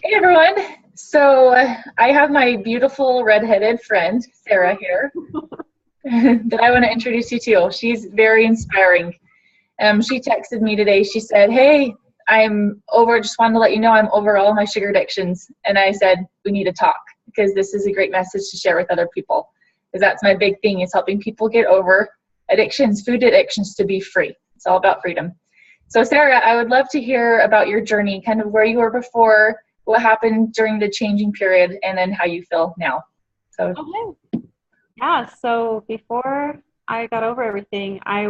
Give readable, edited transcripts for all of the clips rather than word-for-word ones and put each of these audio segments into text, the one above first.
Hey everyone. So I have my beautiful redheaded friend, Sarah, here that I want to introduce you to. She's very inspiring. She texted me today. She said, "Hey, just wanted to let you know I'm over all my sugar addictions." And I said, "We need to talk because this is a great message to share with other people. Because that's my big thing is helping people get over addictions, food addictions, to be free. It's all about freedom." So Sarah, I would love to hear about your journey, kind of where you were before, what happened during the changing period, and then how you feel now. So Okay. Yeah, so before I got over everything, I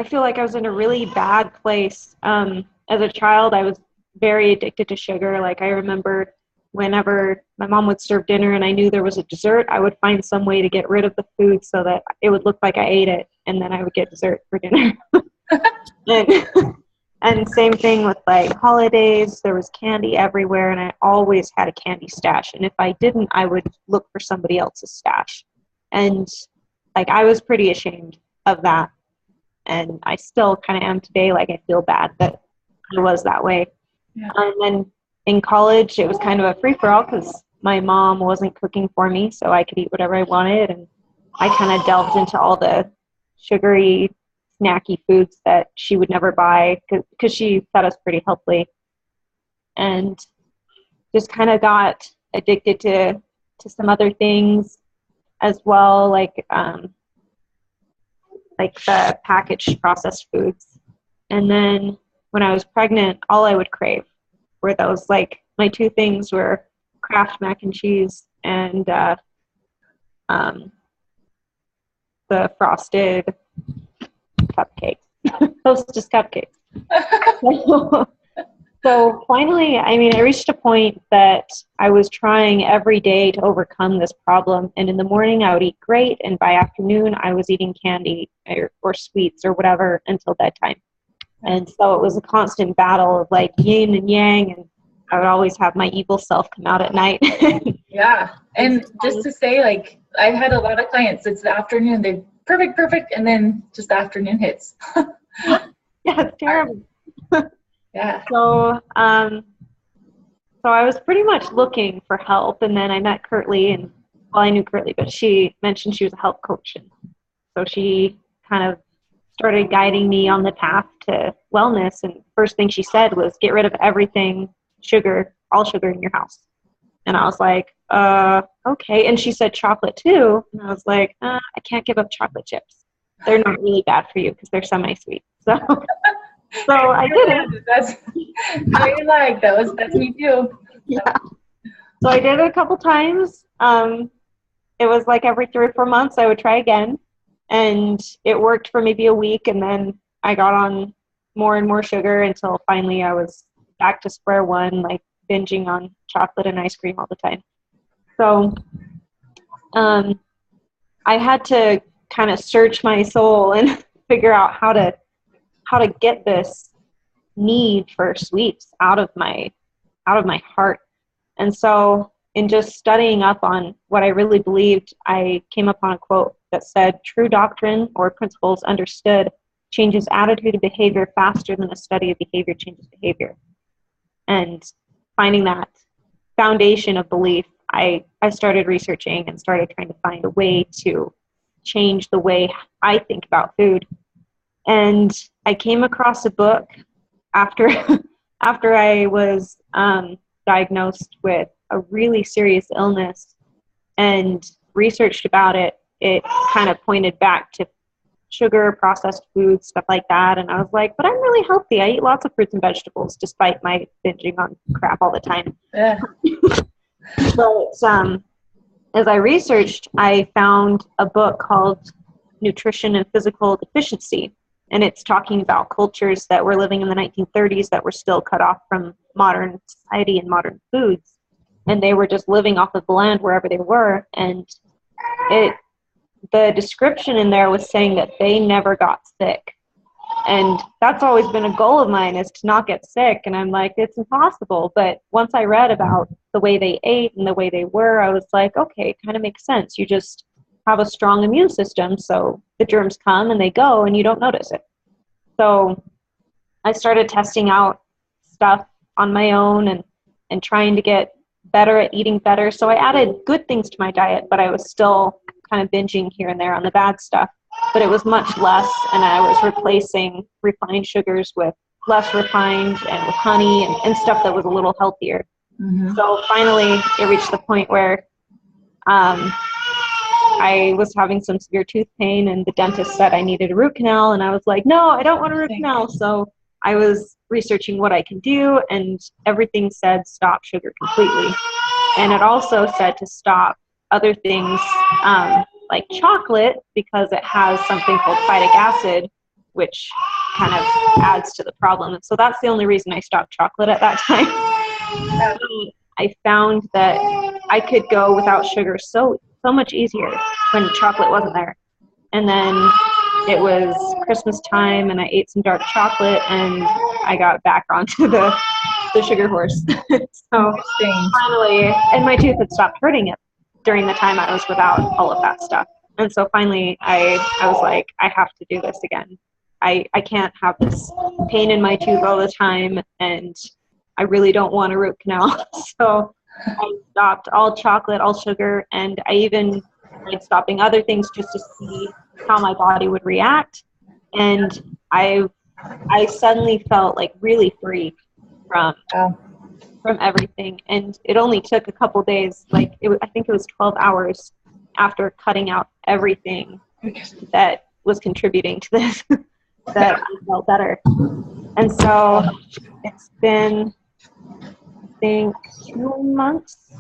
feel like I was in a really bad place. As a child, I was very addicted to sugar. Like I remember whenever my mom would serve dinner and I knew there was a dessert, I would find some way to get rid of the food so that it would look like I ate it, and then I would get dessert for dinner. and, and same thing with like holidays. There was candy everywhere, and I always had a candy stash. And if I didn't, I would look for somebody else's stash. And like I was pretty ashamed of that. And I still kind of am today. Like I feel bad that I was that way. yeah. And then in college, it was kind of a free-for-all because my mom wasn't cooking for me, so I could eat whatever I wanted. And I kind of delved into all the sugary, snacky foods that she would never buy because she fed us pretty healthily. And just kind of got addicted to some other things as well, like the packaged processed foods. And then when I was pregnant, all I would crave were those, like my two things were Kraft mac and cheese and the frosted cupcakes, Hostess cupcakes. So finally, I mean, I reached a point that I was trying every day to overcome this problem. And in the morning, I would eat great. And by afternoon, I was eating candy or sweets or whatever until bedtime. And so it was a constant battle of like yin and yang. And I would always have my evil self come out at night. Yeah. And just to say, like, I've had a lot of clients, it's the afternoon, they perfect, and then just the afternoon hits. Yeah, it's terrible. Yeah. So I was pretty much looking for help, and then I met Kurtley, and well, I knew Kurtley, but she mentioned she was a health coach, and so she kind of started guiding me on the path to wellness. And first thing she said was, get rid of everything sugar, all sugar in your house. And I was like, okay. And she said chocolate too, and I was like, I can't give up chocolate chips. They're not really bad for you because they're semi-sweet. So I did it. I like those. That's me too. Yeah. So I did it a couple times. It was like every 3 or 4 months I would try again. And it worked for maybe a week. And then I got on more and more sugar until finally I was back to square one, like binging on chocolate and ice cream all the time. So I had to kind of search my soul and figure out how to get this need for sweets out of my heart. And so in just studying up on what I really believed, I came upon a quote that said, true doctrine or principles understood changes attitude and behavior faster than the study of behavior changes behavior. And finding that foundation of belief, I started researching and started trying to find a way to change the way I think about food. And I came across a book after I was diagnosed with a really serious illness and researched about it. It kind of pointed back to sugar, processed foods, stuff like that. And I was like, but I'm really healthy. I eat lots of fruits and vegetables despite my binging on crap all the time. Yeah. But as I researched, I found a book called Nutrition and Physical Deficiency. And it's talking about cultures that were living in the 1930s that were still cut off from modern society and modern foods. And they were just living off of the land wherever they were. And the description in there was saying that they never got sick. And that's always been a goal of mine, is to not get sick. And I'm like, it's impossible. But once I read about the way they ate and the way they were, I was like, okay, it kind of makes sense. You just have a strong immune system, so the germs come and they go and you don't notice it. So I started testing out stuff on my own and trying to get better at eating better. So I added good things to my diet, but I was still kind of binging here and there on the bad stuff. But it was much less, and I was replacing refined sugars with less refined and with honey and stuff that was a little healthier. Mm-hmm. So finally, it reached the point where I was having some severe tooth pain, and the dentist said I needed a root canal, and I was like, no, I don't want a root canal. So I was researching what I can do, and everything said stop sugar completely. And it also said to stop other things like chocolate, because it has something called phytic acid, which kind of adds to the problem. And so that's the only reason I stopped chocolate at that time. I found that I could go without sugar so much easier when chocolate wasn't there. And then it was Christmas time, and I ate some dark chocolate, and I got back onto the sugar horse. So finally, and my tooth had stopped hurting it during the time I was without all of that stuff. And so finally I was like, I have to do this again. I can't have this pain in my tooth all the time, and I really don't want a root canal. So I stopped all chocolate, all sugar, and I even tried stopping other things just to see how my body would react. And I suddenly felt like really free from everything. And it only took a couple days. Like I think it was 12 hours after cutting out everything that was contributing to this that I felt better. And so it's been, I think, 2 months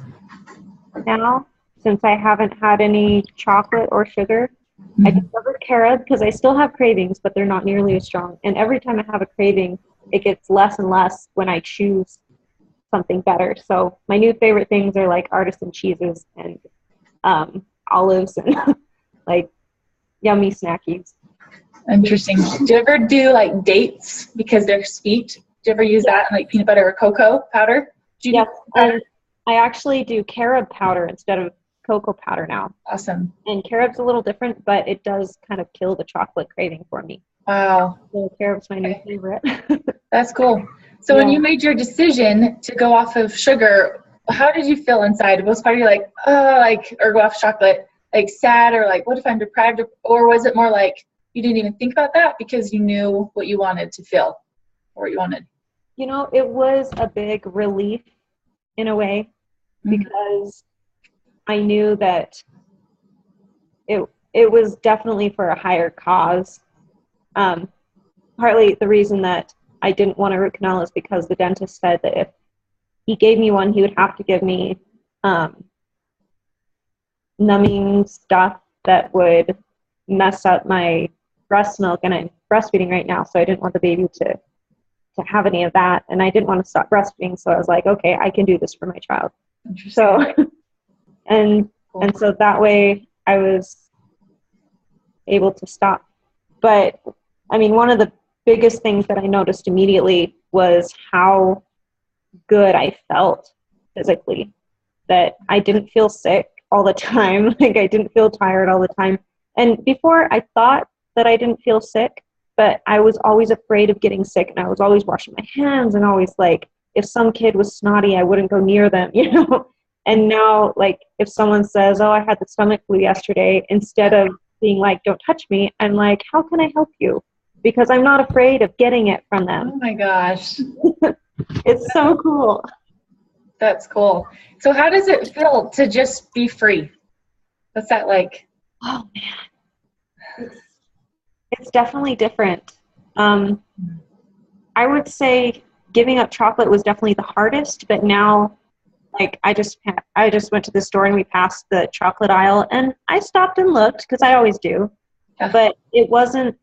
now since I haven't had any chocolate or sugar. Mm-hmm. I discovered carob because I still have cravings, but they're not nearly as strong. And every time I have a craving, it gets less and less when I choose something better. So my new favorite things are like artisan cheeses and olives and like yummy snackies. Interesting. Do you ever do like dates because they're sweet? Do you ever use that in like peanut butter or cocoa powder? Yes, I actually do carob powder instead of cocoa powder now. Awesome. And carob's a little different, but it does kind of kill the chocolate craving for me. Wow. So carob's my new favorite. That's cool. So when you made your decision to go off of sugar, how did you feel inside? Was part of you like, or go off chocolate, like sad, or like, what if I'm deprived? Or was it more like you didn't even think about that because you knew what you wanted to feel or what you wanted? You know, it was a big relief in a way, because I knew that it was definitely for a higher cause. Partly the reason that I didn't want a root canal is because the dentist said that if he gave me one, he would have to give me numbing stuff that would mess up my breast milk, and I'm breastfeeding right now, so I didn't want the baby to have any of that, and I didn't want to stop breastfeeding, so I was like, okay, I can do this for my child. So and so that way I was able to stop. But I mean, one of the biggest things that I noticed immediately was how good I felt physically, that I didn't feel sick all the time. Like I didn't feel tired all the time. And before I thought that I didn't feel sick, but I was always afraid of getting sick, and I was always washing my hands, and always like, if some kid was snotty, I wouldn't go near them, you know? And now, like, if someone says, oh, I had the stomach flu yesterday, instead of being like, don't touch me, I'm like, how can I help you? Because I'm not afraid of getting it from them. Oh my gosh. It's so cool. That's cool. So how does it feel to just be free? What's that like? Oh man. It's definitely different. I would say giving up chocolate was definitely the hardest, but now, like, I just went to the store and we passed the chocolate aisle, and I stopped and looked, because I always do, but it wasn't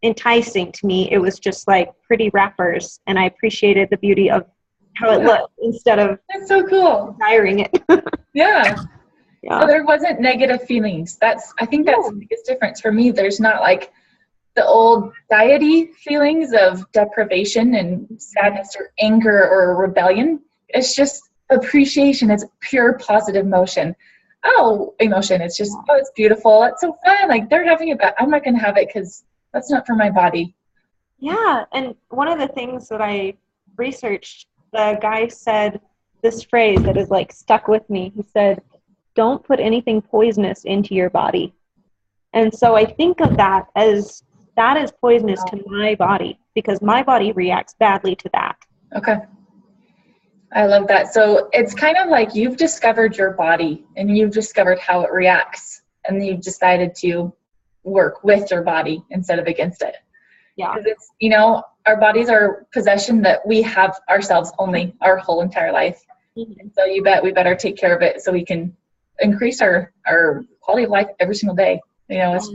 enticing to me. It was just like pretty wrappers, and I appreciated the beauty of how it looked instead of that's so cool desiring it. Yeah. So there wasn't negative feelings. I think that's the biggest difference for me. There's not like the old diety feelings of deprivation and sadness or anger or rebellion. It's just appreciation. It's pure positive emotion. It's just, it's beautiful. It's so fun. Like, they're having it, but I'm not going to have it because that's not for my body. Yeah. And one of the things that I researched the guy said this phrase that is like stuck with me. He said, "Don't put anything poisonous into your body." And so I think of that as that is poisonous to my body because my body reacts badly to that. Okay. I love that. So it's kind of like you've discovered your body and you've discovered how it reacts, and you've decided to work with your body instead of against it. Yeah. Because it's, our bodies are possession that we have ourselves only our whole entire life. Mm-hmm. And so we better take care of it so we can increase our quality of life every single day. It's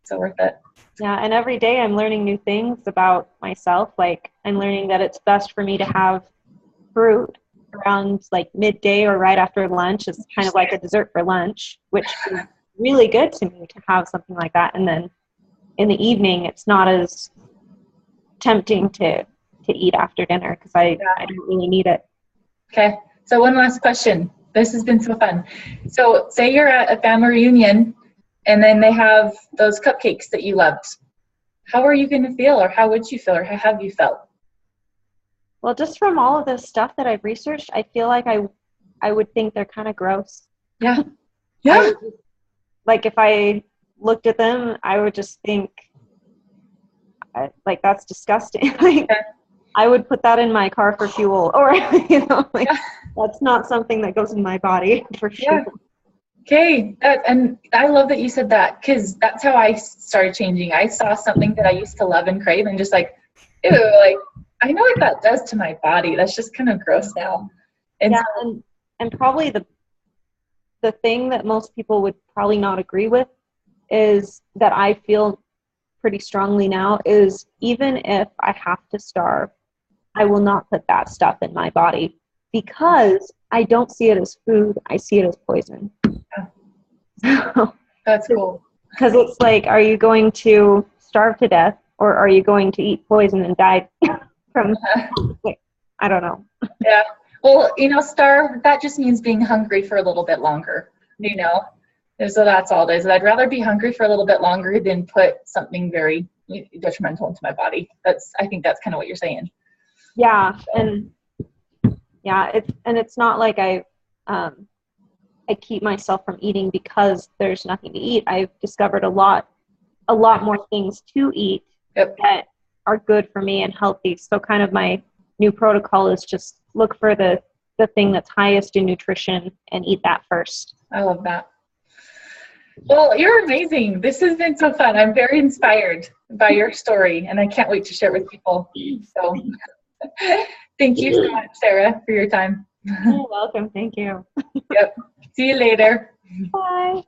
so worth it. Yeah, and every day I'm learning new things about myself. Like I'm learning that it's best for me to have fruit around like midday or right after lunch. It's kind of like a dessert for lunch, which is really good to me to have something like that. And then in the evening, it's not as tempting to eat after dinner because I don't really need it. Okay, so one last question. This has been so fun. So say you're at a family reunion and then they have those cupcakes that you loved. How are you going to feel, or how would you feel, or how have you felt? Well, just from all of the stuff that I've researched, I feel like I would think they're kind of gross. Yeah. Yeah. Like if I looked at them, I would just think, like, that's disgusting. Like, I would put that in my car for fuel, or that's not something that goes in my body for sure. Yeah. Okay, and I love that you said that, because that's how I started changing. I saw something that I used to love and crave, and just like, ew, like I know what that does to my body. That's just kind of gross now. And and probably the thing that most people would probably not agree with is that I feel pretty strongly now is even if I have to starve, I will not put that stuff in my body because I don't see it as food. I see it as poison. Yeah. That's cool. Because it's like, are you going to starve to death or are you going to eat poison and die from, I don't know. Yeah. Well, starve, that just means being hungry for a little bit longer, So that's all it is. I'd rather be hungry for a little bit longer than put something very detrimental into my body. I think that's kind of what you're saying. Yeah. And yeah, it's not like I keep myself from eating because there's nothing to eat. I've discovered a lot more things to eat that are good for me and healthy. So kind of my new protocol is just look for the thing that's highest in nutrition and eat that first. I love that. Well, you're amazing. This has been so fun. I'm very inspired by your story, and I can't wait to share it with people. So thank you so much, Sarah, for your time. You're welcome. Thank you. Yep. See you later. Bye.